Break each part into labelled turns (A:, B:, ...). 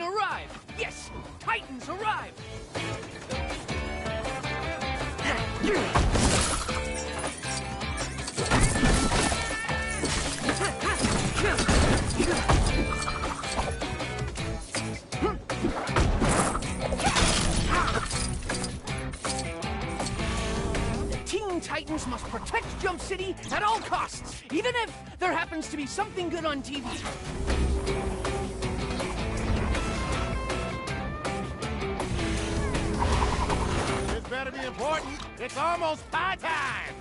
A: arrive! Yes! Titans arrive! The Teen Titans must protect Jump City at all costs, even if there happens to be something good on TV.
B: This better be important. It's almost pie time.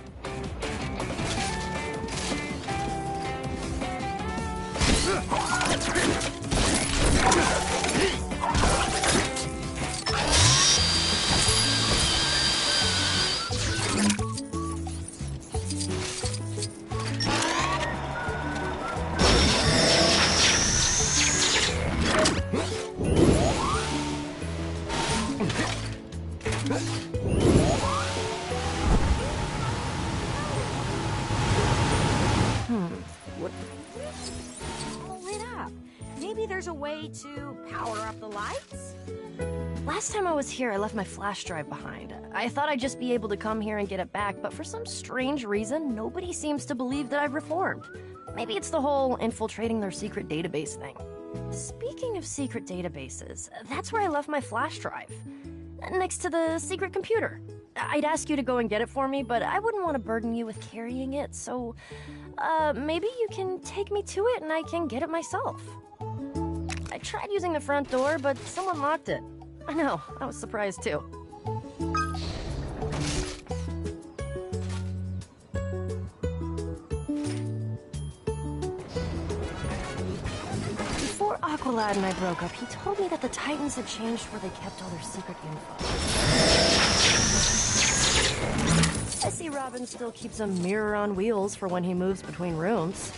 C: All lit up. Maybe there's a way to power up the lights?
D: Last time I was here, I left my flash drive behind. I thought I'd just be able to come here and get it back, but for some strange reason, nobody seems to believe that I've reformed. Maybe it's the whole infiltrating their secret database thing. Speaking of secret databases, that's where I left my flash drive. Next to the secret computer. I'd ask you to go and get it for me, but I wouldn't want to burden you with carrying it, so... maybe you can take me to it and I can get it myself. I tried using the front door, but someone locked it. I know, I was surprised too. Before Aqualad and I broke up, he told me that the Titans had changed where they kept all their secret info. I see Robin still keeps a mirror on wheels for when he moves between rooms.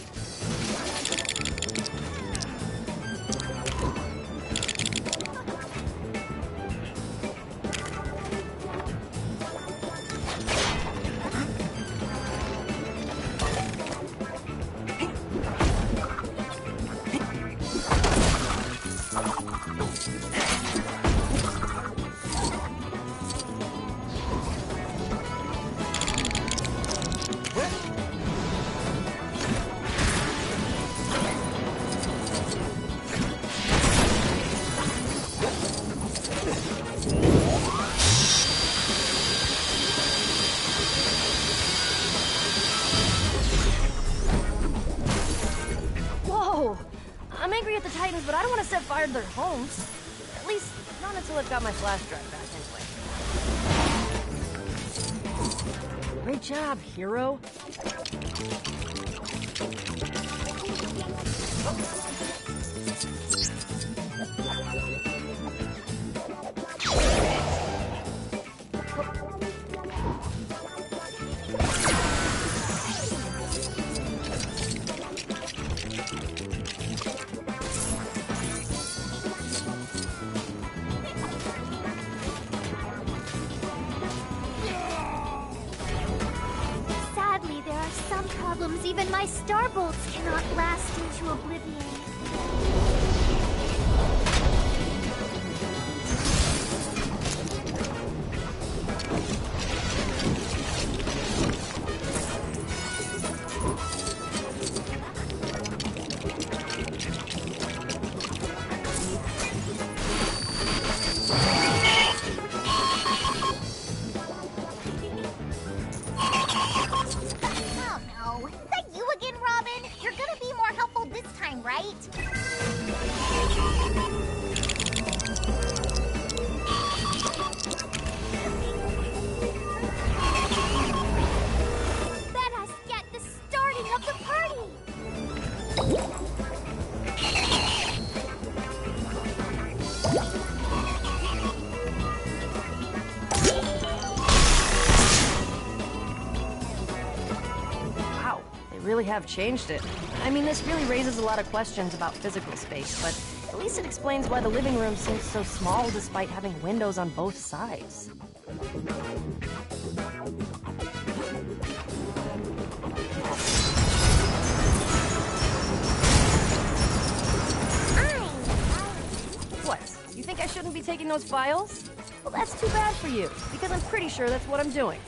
D: I'm angry at the Titans, but I don't want to set fire to their homes. At least, not until I've got my flash drive back, anyway. Great job, hero.
E: Even my starbolts cannot blast into oblivion. Really have changed it. I mean, this really raises a lot of questions about physical space, but at least it explains why the living room seems so small despite having windows on both sides. What?
D: You think I shouldn't be taking those files? Well, that's too bad for you, because I'm pretty sure that's what I'm doing.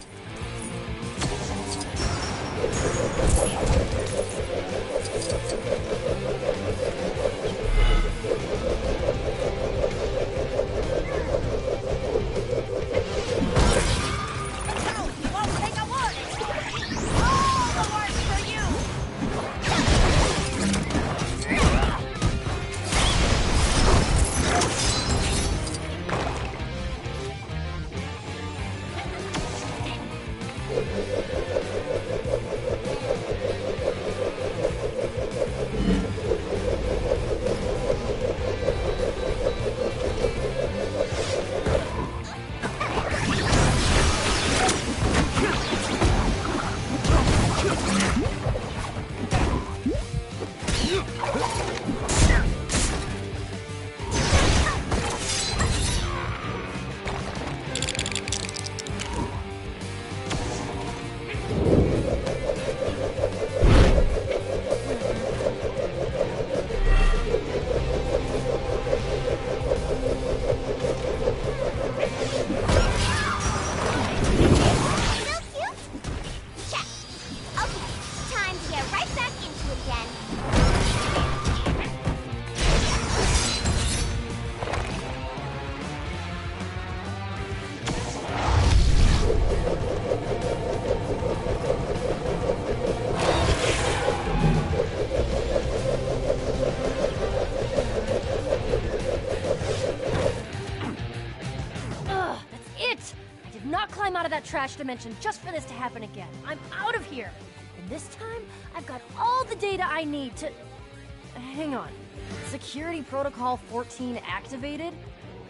D: Trash dimension just for this to happen again. I'm out of here. And this time, I've got all the data I need to... Hang on. Security Protocol 14 activated?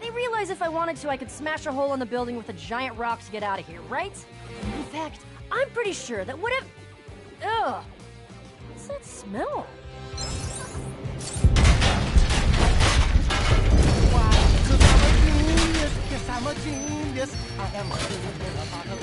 D: They realize if I wanted to, I could smash a hole in the building with a giant rock to get out of here, right? In fact, I'm pretty sure that whatever... Ugh. What's that smell?
F: Yes, I'm a genius. I am a genius. I'm a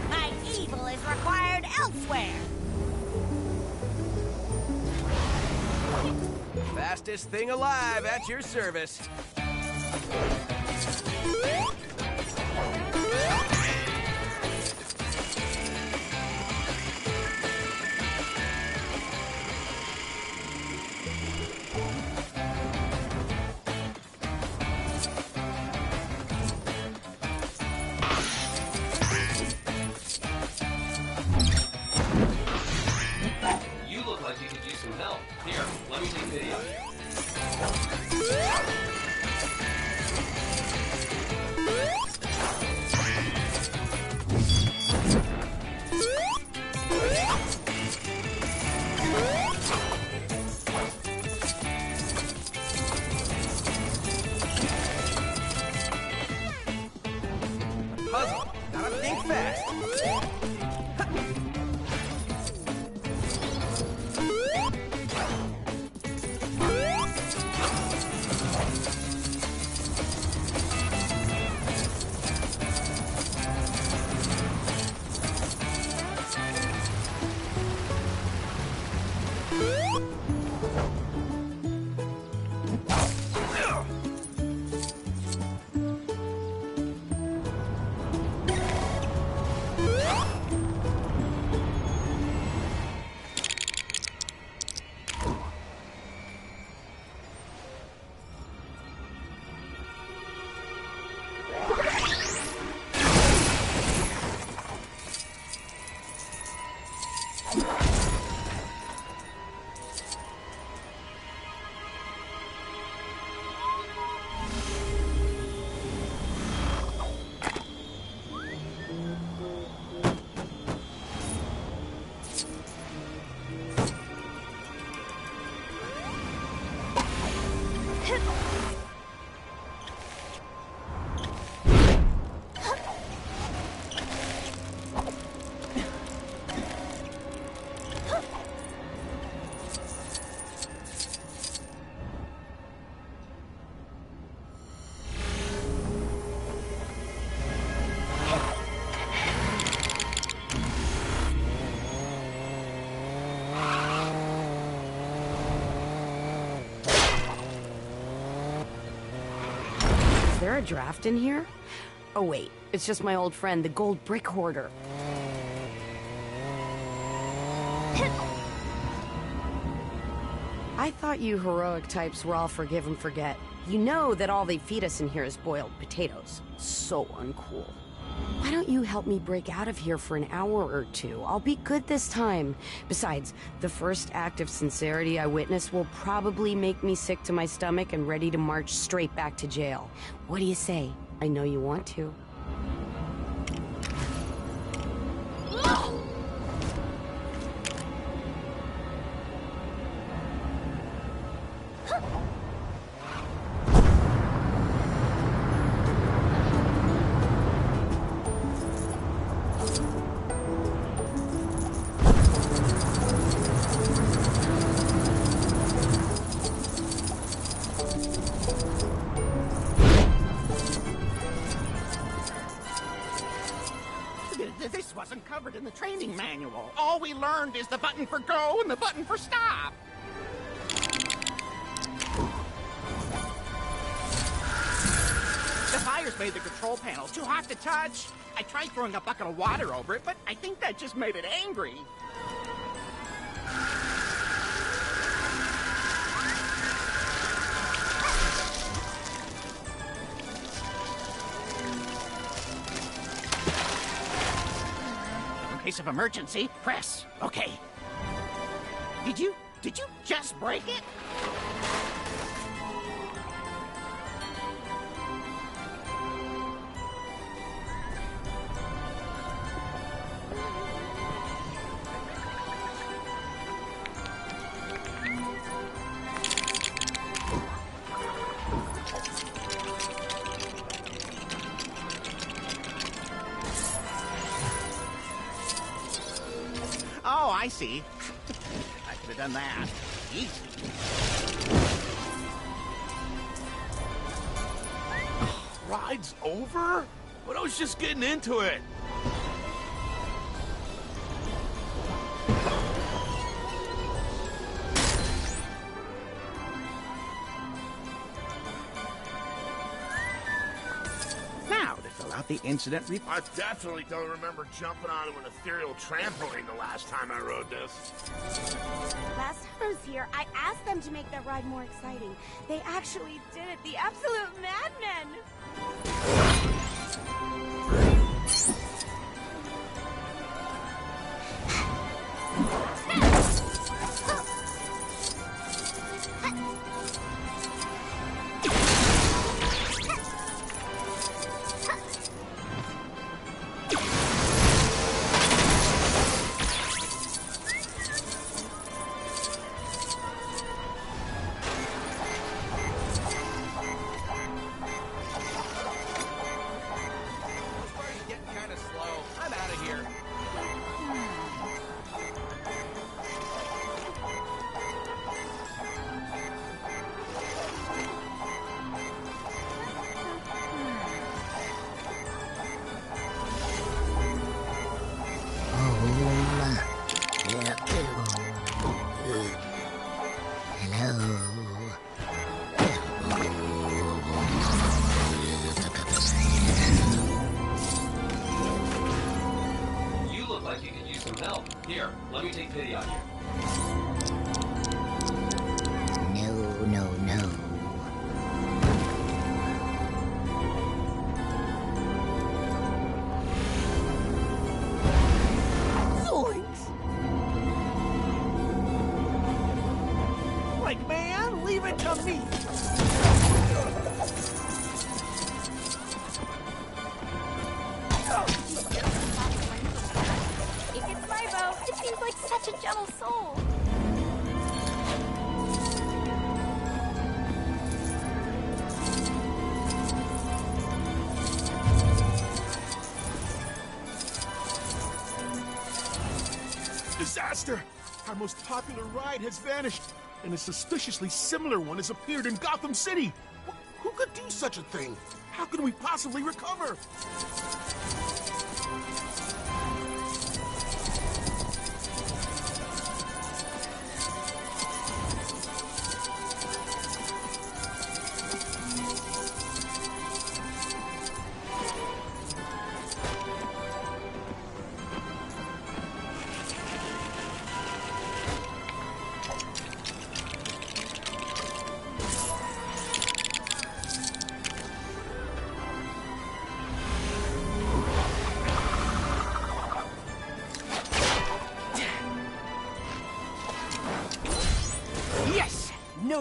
C: My evil is required elsewhere.
A: Fastest thing alive at your service.
G: You look like you could use some help. Here, let me take video.
A: Puzzle. Gotta think fast.
E: Is there a draft in here? Oh wait, it's just my old friend, the gold brick hoarder. I thought you heroic types were all forgive and forget. You know that all they feed us in here is boiled potatoes. So uncool. Why don't you help me break out of here for an hour or two? I'll be good this time. Besides, the first act of sincerity I witness will probably make me sick to my stomach and ready to march straight back to jail. What do you say? I know you want to.
B: This wasn't covered in the training manual. All we learned is the button for go and the button for stop. The fires made the control panel too hot to touch. I tried throwing a bucket of water over it, but I think that just made it angry. In case of emergency, press. Okay. Did you just break it? Oh, I see. I could have done that. Easy.
H: Ride's over? But I was just getting into it.
B: Now, to fill out the incident report.
H: I definitely don't remember jumping on an ethereal trampoline the last time I rode this.
C: Last time I was here, I asked them to make that ride more exciting. They actually did it. The absolute madmen!
G: You look like you could use some help. Here, let me take pity on you.
F: No.
A: Zoinks! Like, man, leave it to me!
C: It gets my vote. It seems like such a gentle soul.
H: Disaster! Our most popular ride has vanished, and a suspiciously similar one has appeared in Gotham City. Who could do such a thing? How can we possibly recover?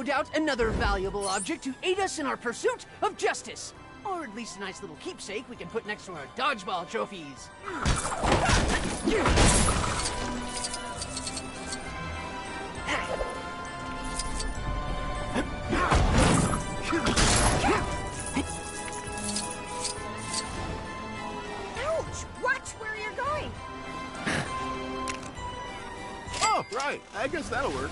A: doubt another valuable object to aid us in our pursuit of justice. Or at least a nice little keepsake we can put next to our dodgeball trophies.
C: Ouch! Watch where you're going!
H: Oh, right. I guess that'll work.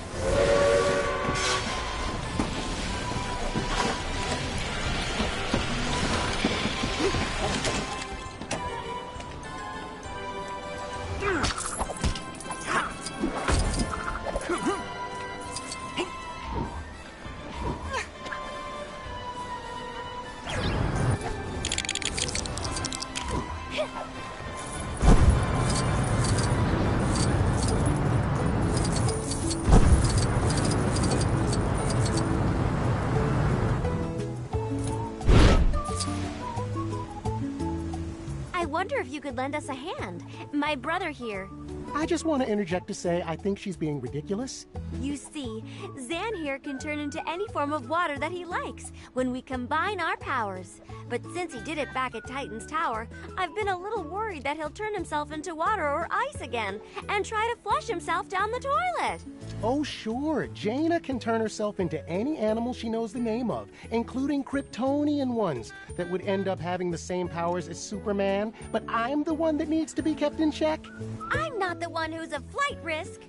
D: I wonder if you could lend us a hand. My brother here.
F: I just want to interject to say I think she's being ridiculous.
C: You see, Zan here can turn into any form of water that he likes when we combine our powers. But since he did it back at Titan's Tower, I've been a little worried that he'll turn himself into water or ice again and try to flush himself down the toilet.
F: Oh, sure. Jaina can turn herself into any animal she knows the name of, including Kryptonian ones that would end up having the same powers as Superman. But I'm the one that needs to be kept in check.
C: I'm not the one who's a flight risk.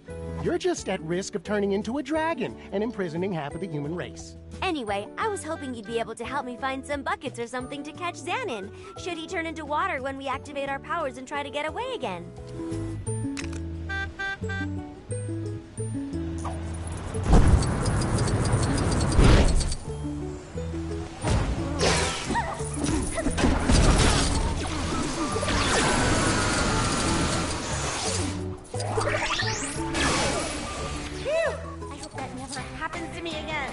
F: You're just at risk of turning into a dragon and imprisoning half of the human race.
C: Anyway, I was hoping you'd be able to help me find some buckets or something to catch Zan in, should he turn into water when we activate our powers and try to get away again. Happens to me again.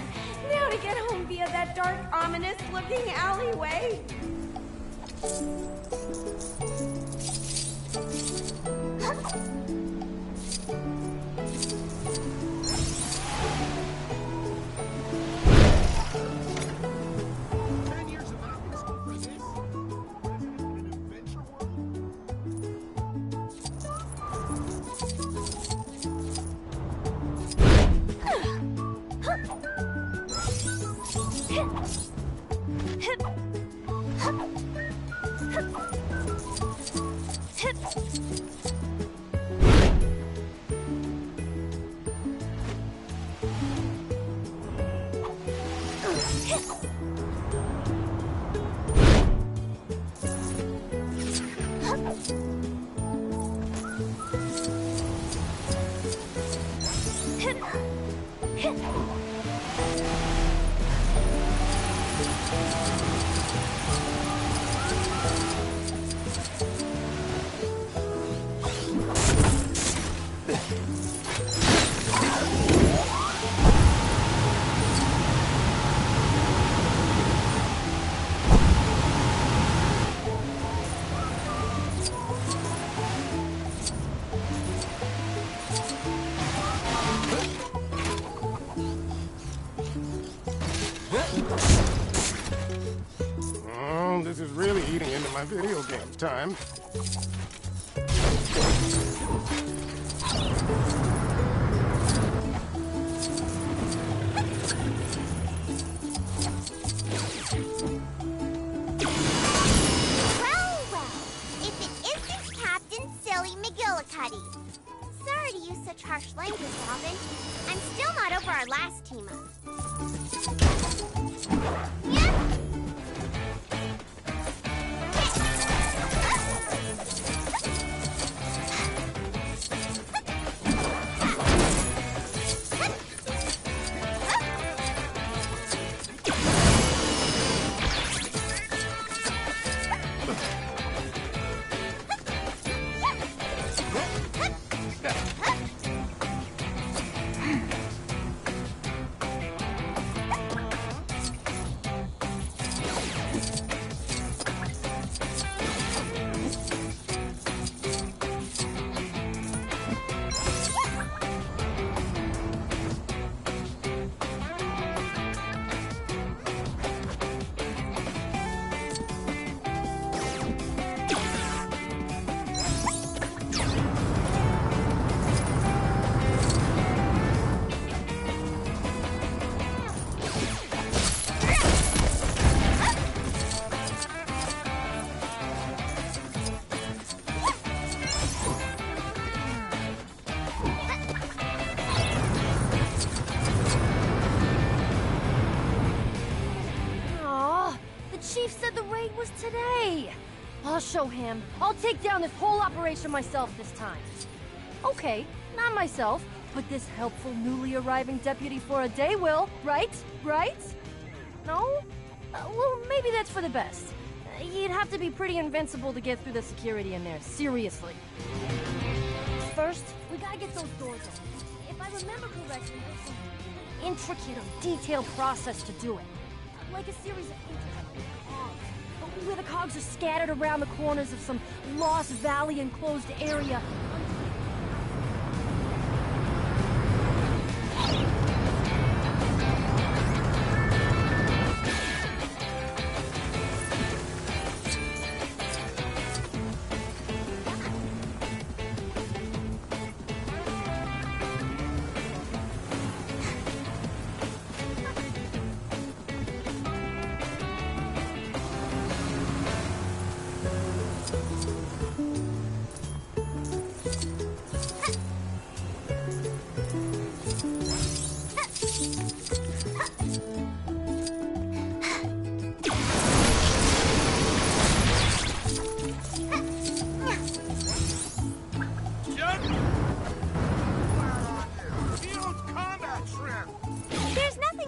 C: Now to get home via that dark, ominous-looking alleyway.
F: This is really eating into my video game time.
I: Well, if it isn't Captain Silly McGillicuddy. Sorry to use such harsh language, Robin. I'm still not over our last team-up. Yeah.
D: Chief said the raid was today. I'll show him. I'll take down this whole operation myself this time. Okay, not myself, but this helpful newly arriving deputy for a day will, right? Right? No? Well, maybe that's for the best. You'd have to be pretty invincible to get through the security in there, seriously. First, we gotta get those doors open. If I remember correctly, there's some intricate or detailed process to do it. Like a series of intricate cogs, where the cogs are scattered around the corners of some Lost Valley enclosed area.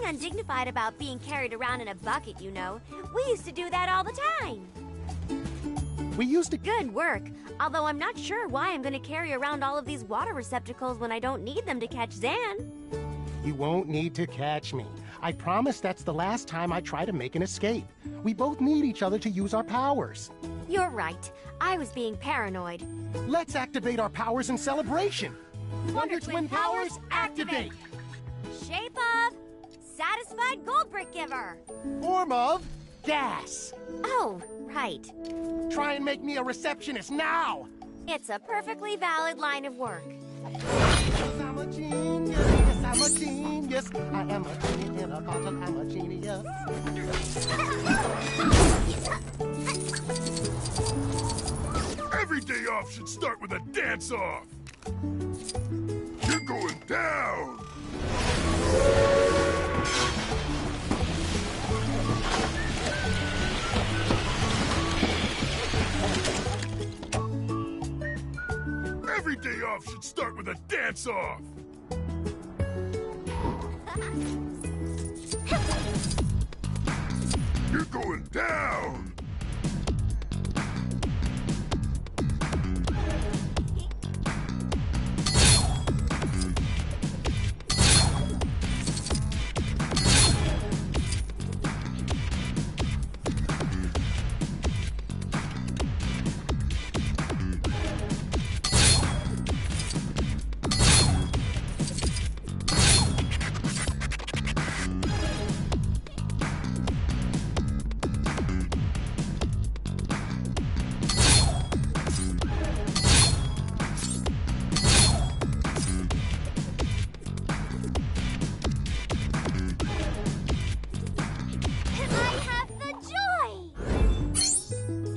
C: Undignified about being carried around in a bucket, you know. We used to do that all the time.
F: We used to...
C: Good work. Although I'm not sure why I'm going to carry around all of these water receptacles when I don't need them to catch Zan.
F: You won't need to catch me. I promise that's the last time I try to make an escape. We both need each other to use our powers.
C: You're right. I was being paranoid.
F: Let's activate our powers in celebration.
C: Wonder Twin powers activate! Shape of... Satisfied Gold Brick Giver!
F: Form of gas!
C: Oh, right.
F: Try and make me a receptionist now!
C: It's a perfectly valid line of work.
F: Yes, I'm a genius, yes, I'm a genius. I am a genius in a carton, I'm a genius.
H: Every day off should start with a dance-off! You're going down! Every day off should start with a dance-off! You're going down!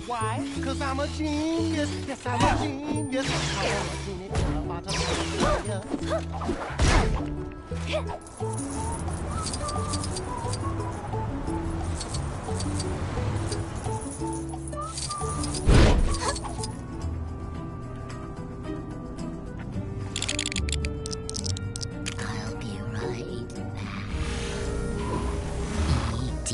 F: Why? 'Cause I'm a genius. Yes, I'm a genius. I am a genius in a bottle
B: I'll be right back. E.T.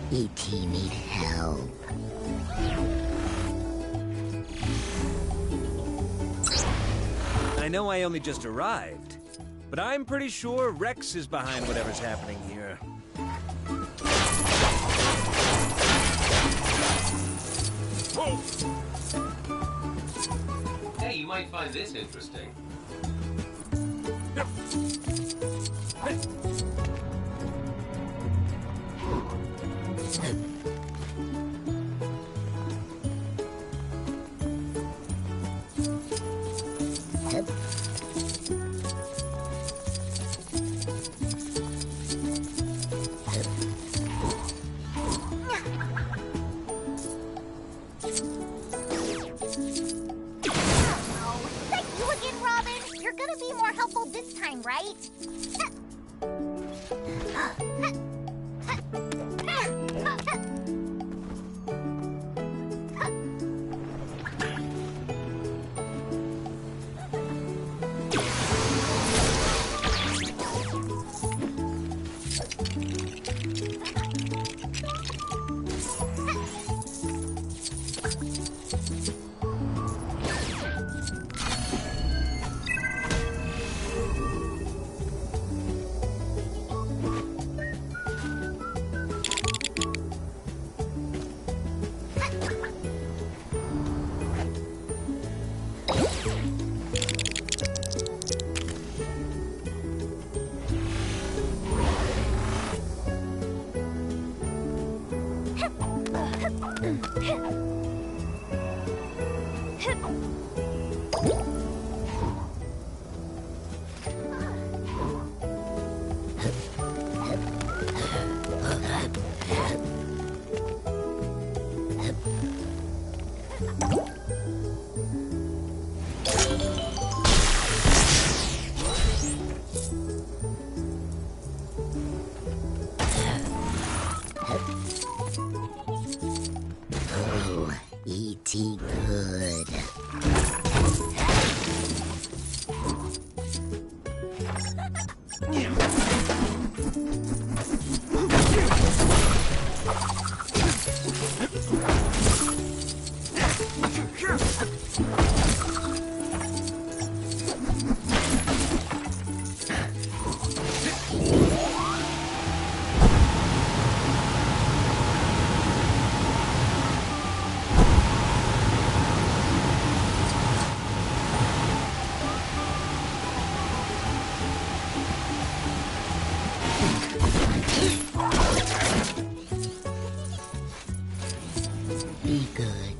B: E.T. need help.
J: I know I only just arrived, but I'm pretty sure Rex is behind whatever's happening here.
H: Whoa!
G: Hey, you might find this interesting.
I: You're gonna be more helpful this time, right?
K: E.T. good. Be good.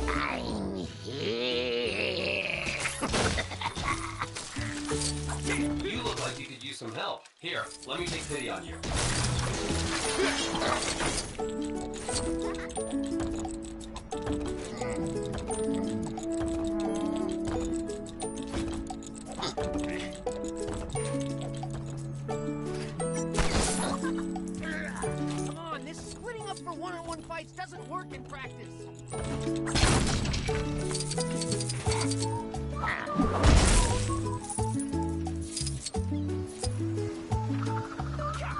K: I'm here.
G: You look like you could use some help. Here, let me take pity on you.
A: Come on, this splitting up for one-on-one fights doesn't work in practice.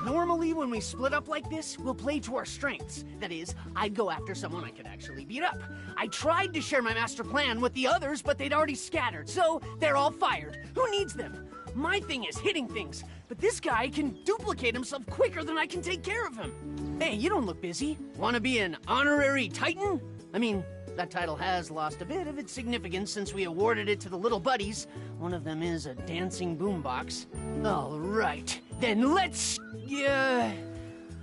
A: Normally, when we split up like this, we'll play to our strengths. That is, I'd go after someone I could actually beat up. I tried to share my master plan with the others, but they'd already scattered, so they're all fired. Who needs them? My thing is hitting things, but this guy can duplicate himself quicker than I can take care of him. Hey, you don't look busy. Want to be an honorary Titan? I mean, that title has lost a bit of its significance since we awarded it to the little buddies. One of them is a dancing boombox. All right, then let's...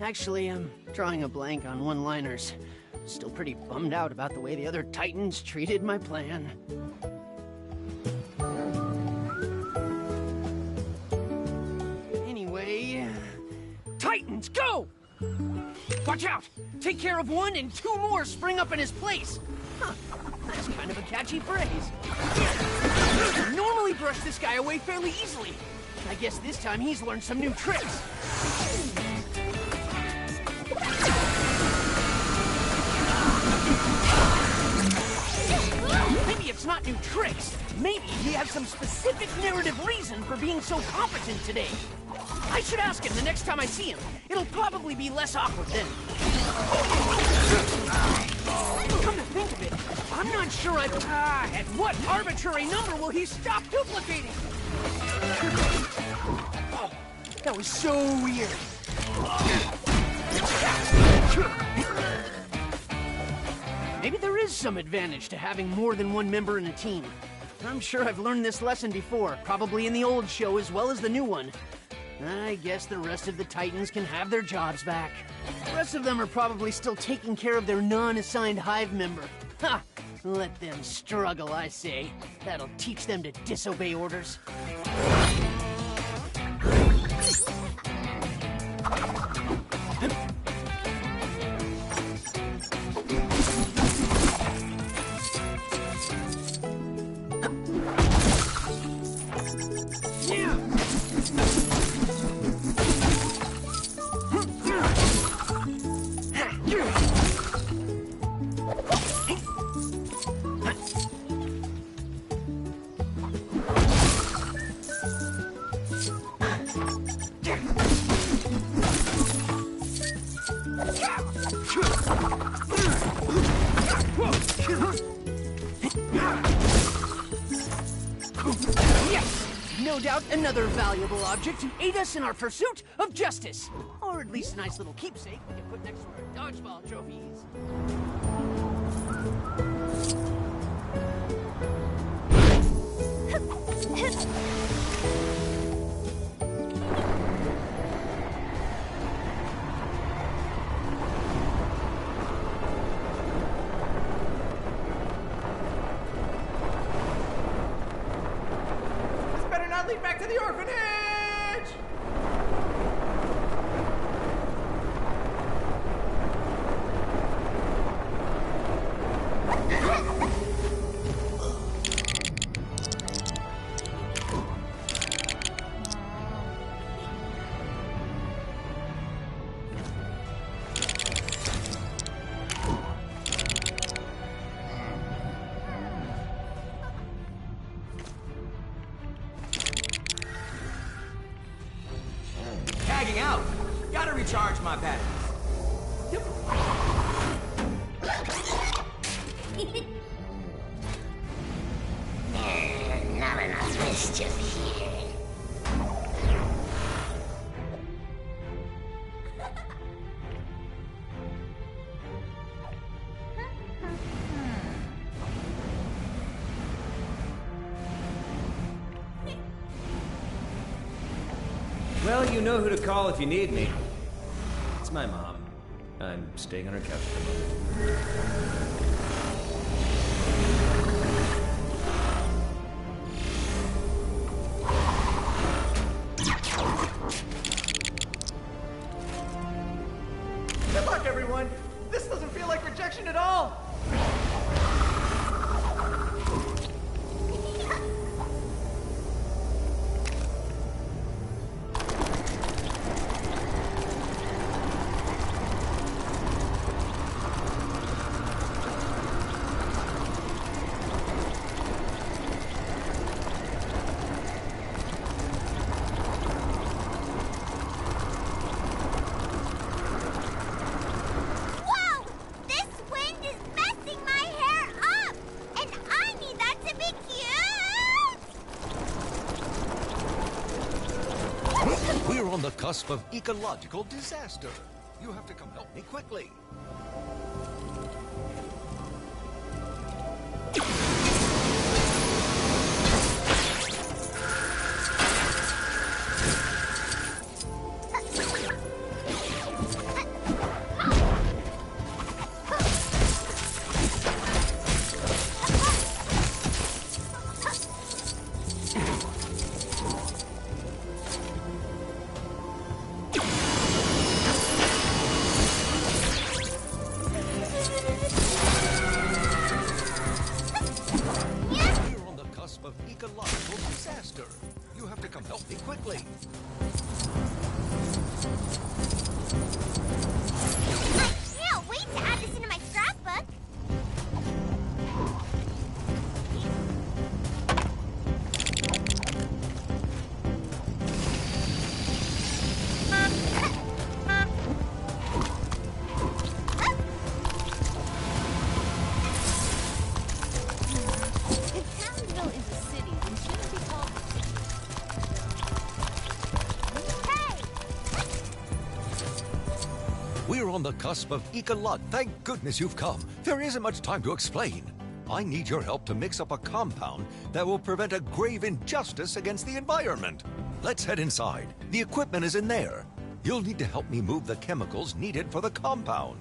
A: Actually, I'm drawing a blank on one-liners. Still pretty bummed out about the way the other Titans treated my plan. Anyway... Titans, go! Watch out! Take care of one and two more spring up in his place! Huh, that's kind of a catchy phrase. I normally brush this guy away fairly easily. I guess this time he's learned some new tricks. Maybe it's not new tricks. Maybe he has some specific narrative reason for being so competent today. I should ask him the next time I see him. It'll probably be less awkward then. Come to think of it, I'm not sure at what arbitrary number will he stop duplicating? Oh, that was so weird. Maybe there is some advantage to having more than one member in a team. I'm sure I've learned this lesson before, probably in the old show as well as the new one. I guess the rest of the Titans can have their jobs back. The rest of them are probably still taking care of their non-assigned hive member. Ha! Let them struggle, I say. That'll teach them to disobey orders. Yes! No doubt another valuable object to aid us in our pursuit of justice. Or at least a nice little keepsake we can put next to our dodgeball trophies.
L: Better not lead back to the orphanage! Tagging out. Gotta recharge my batteries.
K: Not enough mischief here.
J: Well, you know who to call if you need me. It's my mom. I'm staying on her couch for a moment.
L: Good luck, everyone! This doesn't feel like rejection at all!
I: Whoa! This wind is messing my hair up! And I need that to be cute!
M: We're on the cusp of ecological disaster. You have to come help me quickly. We're on the cusp of ecological disaster. You have to come help me quickly.
I: I can't wait to add this into my scrapbook!
N: If Townsville is a city, then shouldn't it be called...
M: We're on the cusp of ecolog. Thank goodness you've come. There isn't much time to explain. I need your help to mix up a compound that will prevent a grave injustice against the environment. Let's head inside. The equipment is in there. You'll need to help me move the chemicals needed for the compound.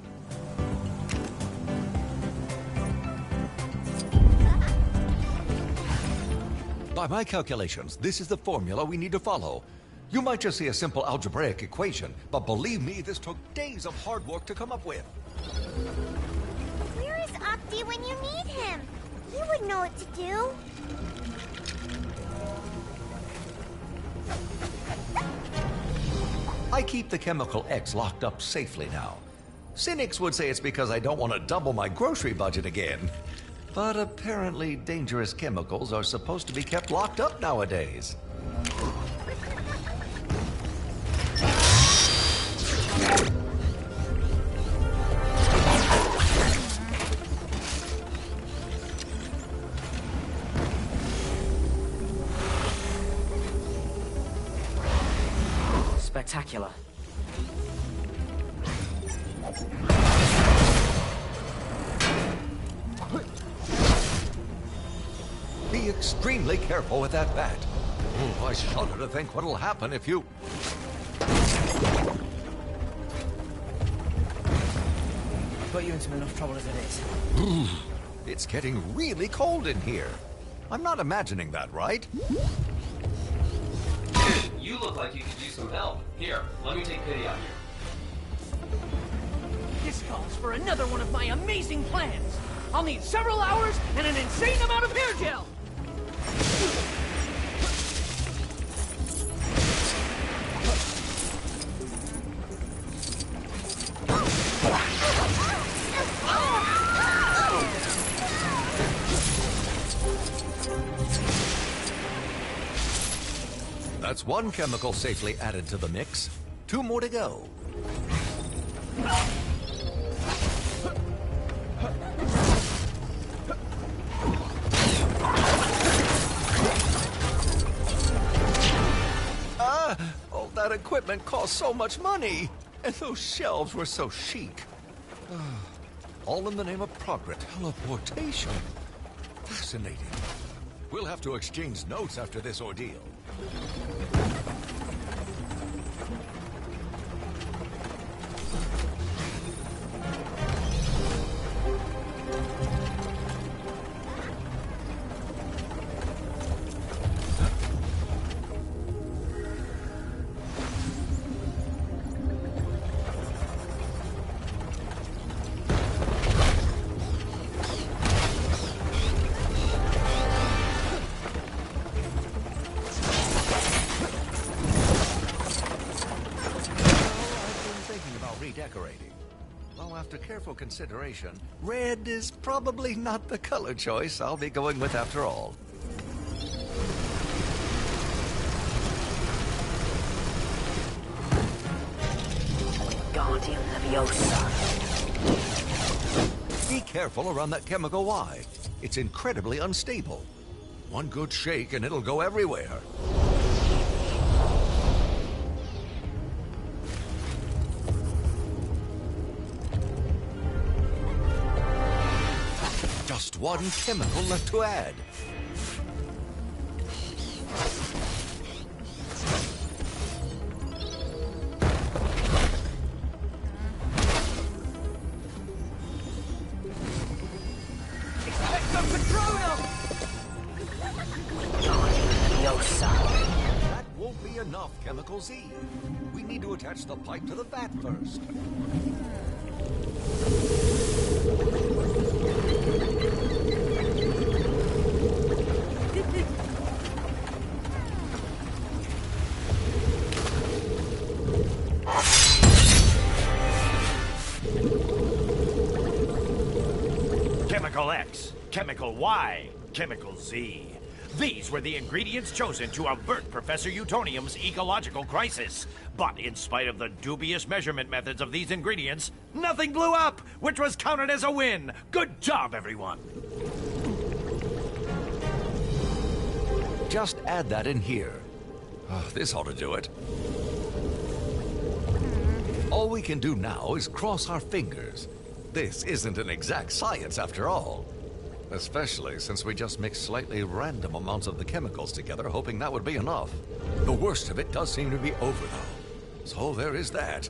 M: By my calculations, this is the formula we need to follow. You might just see a simple algebraic equation, but believe me, this took days of hard work to come up with.
I: Where is Octi when you need him? He would know what to do.
M: I keep the chemical X locked up safely now. Cynics would say it's because I don't want to double my grocery budget again. But apparently dangerous chemicals are supposed to be kept locked up nowadays.
O: spectacular.
M: Be extremely careful with that bat. Oh, I shudder to think what'll happen if you...
O: I've got you into enough trouble as it is.
M: It's getting really cold in here. I'm not imagining that, right?
G: You look like you could use some help. Here, let me take pity on you.
A: This calls for another one of my amazing plans. I'll need several hours and an insane amount of hair gel.
M: That's one chemical safely added to the mix. 2 more to go. All that equipment cost so much money. And those shelves were so chic. All in the name of progress. Teleportation. Fascinating. We'll have to exchange notes after this ordeal. Redecorating. Though after careful consideration, red is probably not the color choice I'll be going with after all.
O: Guardian Leviosa.
M: Be careful around that chemical Y. It's incredibly unstable. One good shake and it'll go everywhere. Just one chemical left to add. That won't be enough, Chemical Z. We need to attach the pipe to the vat first.
P: Chemical X, Chemical Y, Chemical Z. These were the ingredients chosen to avert Professor Utonium's ecological crisis. But in spite of the dubious measurement methods of these ingredients, nothing blew up, which was counted as a win. Good job, everyone.
M: Just add that in here. Oh, this ought to do it. All we can do now is cross our fingers. This isn't an exact science after all. Especially since we just mixed slightly random amounts of the chemicals together, hoping that would be enough. The worst of it does seem to be over, though. So there is that.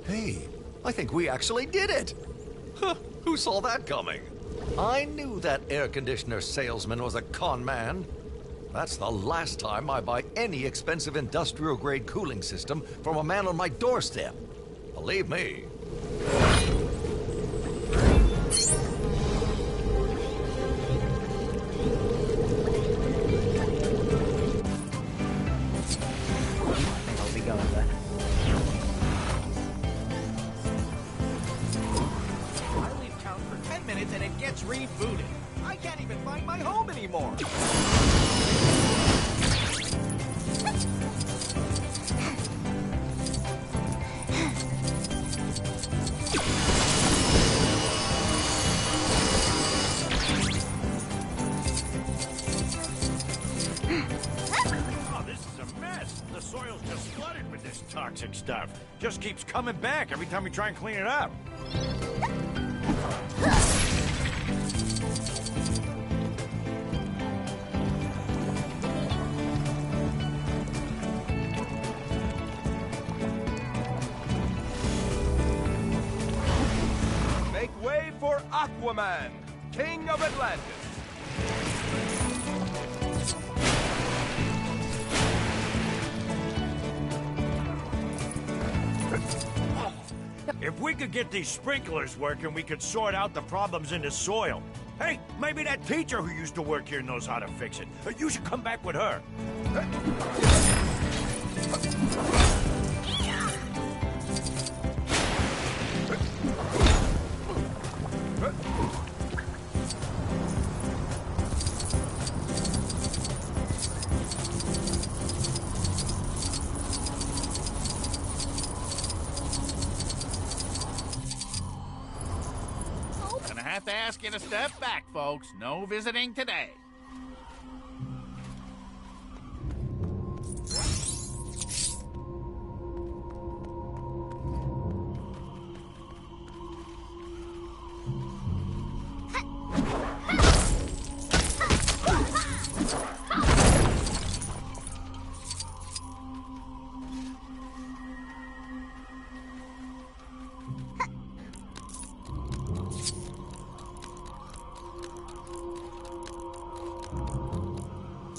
M: Hey, I think we actually did it! Huh, who saw that coming? I knew that air conditioner salesman was a con man. That's the last time I buy any expensive industrial-grade cooling system from a man on my doorstep. Believe me.
L: Rebooted. I can't even find my home anymore.
P: Oh, this is a mess. The soil's just flooded with this tar toxic stuff. Just keeps coming back every time we try and clean it up.
Q: Make way for Aquaman, King of Atlantis.
P: If we could get these sprinklers working, we could sort out the problems in the soil. Hey, maybe that teacher who used to work here knows how to fix it. You should come back with her.
B: Gonna have to ask you to step back, folks. No visiting today.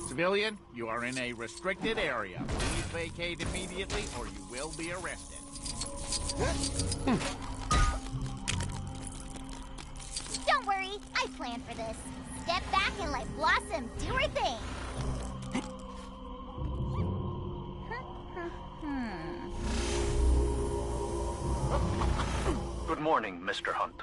B: Civilian, you are in a restricted area. Please vacate immediately or you will be arrested.
I: Don't worry, I planned for this. Step back and let Blossom do her thing.
R: Good morning, Mr. Hunt.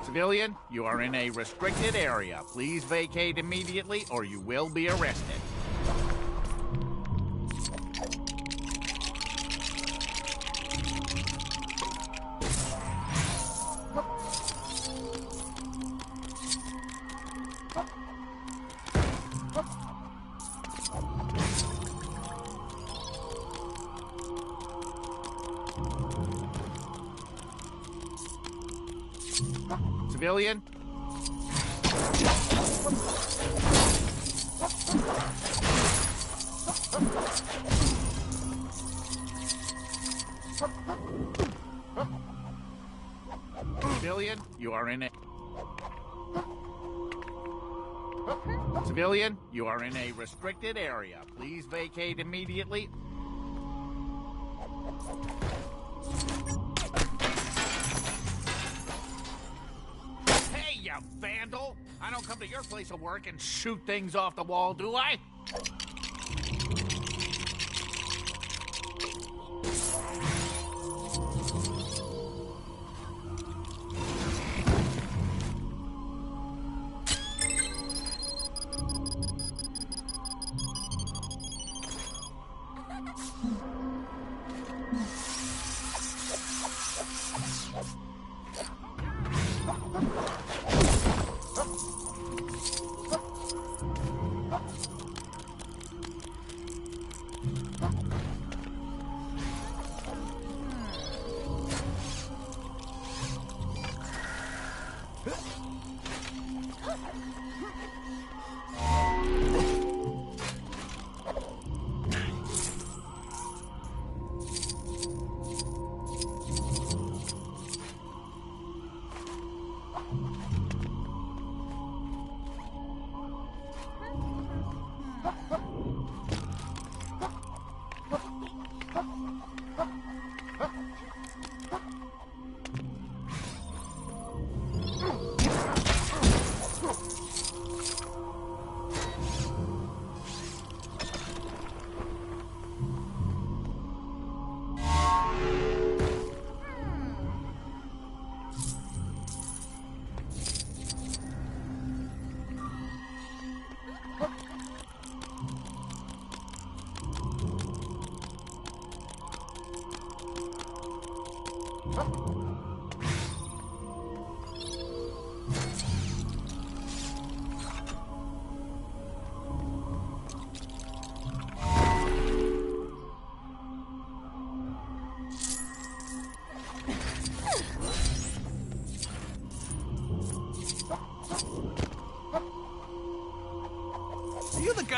B: Civilian, you are in a restricted area. Please vacate immediately or you will be arrested. Civilian? Civilian, you are in a... Civilian, you are in a restricted area. Please vacate immediately. Hey, you vandal! I don't come to your place of work and shoot things off the wall, do I?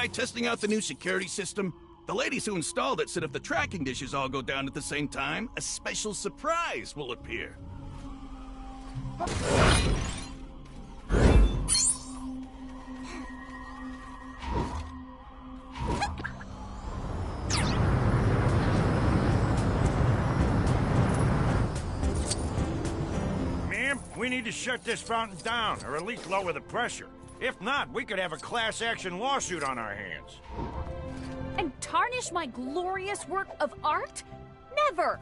S: guy testing out the new security system? The ladies who installed it said if the tracking dishes all go down at the same time, a special surprise will appear.
P: Ma'am, we need to shut this fountain down, or at least lower the pressure. If not, we could have a class action lawsuit on our hands.
N: And tarnish my glorious work of art? Never!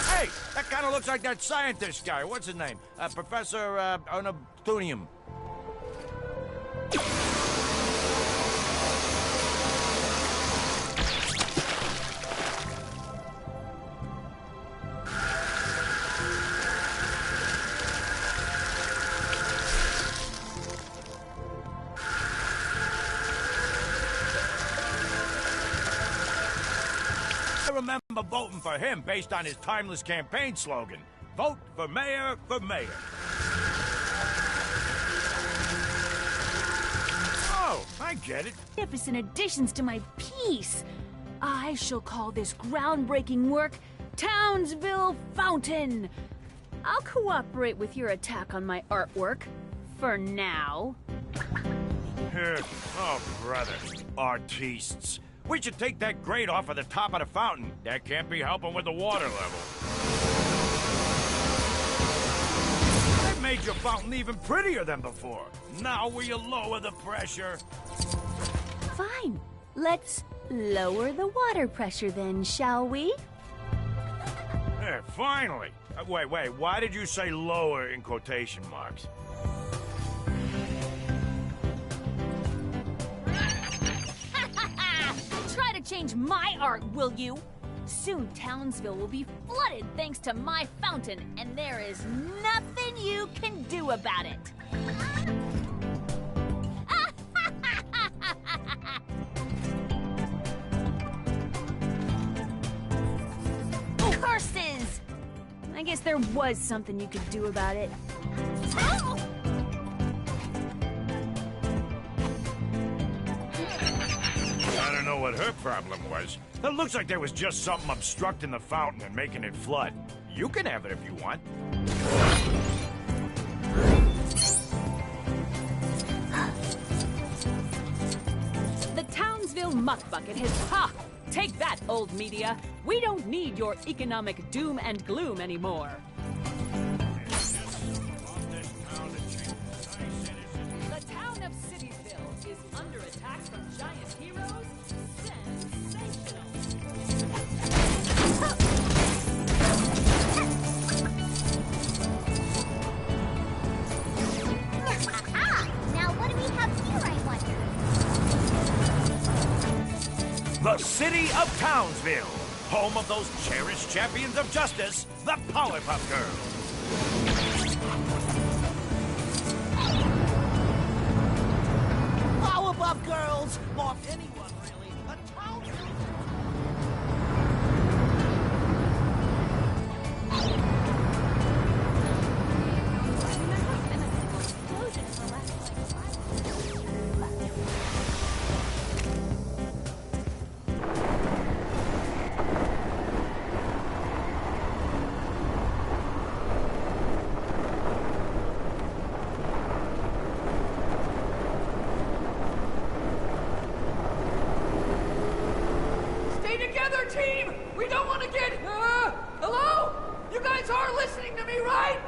P: Hey, that kind of looks like that scientist guy. What's his name? Professor Neptunium. I remember voting for him based on his timeless campaign slogan. Vote for mayor for mayor. Oh, I get it.
N: Magnificent additions to my piece. I shall call this groundbreaking work Townsville Fountain. I'll cooperate with your attack on my artwork. For now.
P: Oh, brother. Artistes. We should take that grate off of the top of the fountain. That can't be helping with the water level. That made your fountain even prettier than before. Now will you lower the pressure?
N: Fine. Let's lower the water pressure then, shall we?
P: Finally. Wait, why did you say lower in quotation marks?
N: Try to change my art, will you? Soon Townsville will be flooded thanks to my fountain, and there is nothing you can do about it. Curses! I guess there was something you could do about it. Oh!
P: I don't know what her problem was. It looks like there was just something obstructing the fountain and making it flood. You can have it if you want.
N: The Townsville Muck Bucket has... Ha! Take that, old media! We don't need your economic doom and gloom anymore. The town of Cityville is under attack from giant heroes. Sensational!
I: Now what do we have here, I wonder?
P: The city of Townsville, home of those cherished champions of justice, the Powerpuff Girls.
B: Powerpuff Girls! Or anyone, really. A Townsville...
A: Together, team! We don't want to get... hello? You guys are listening to me, right?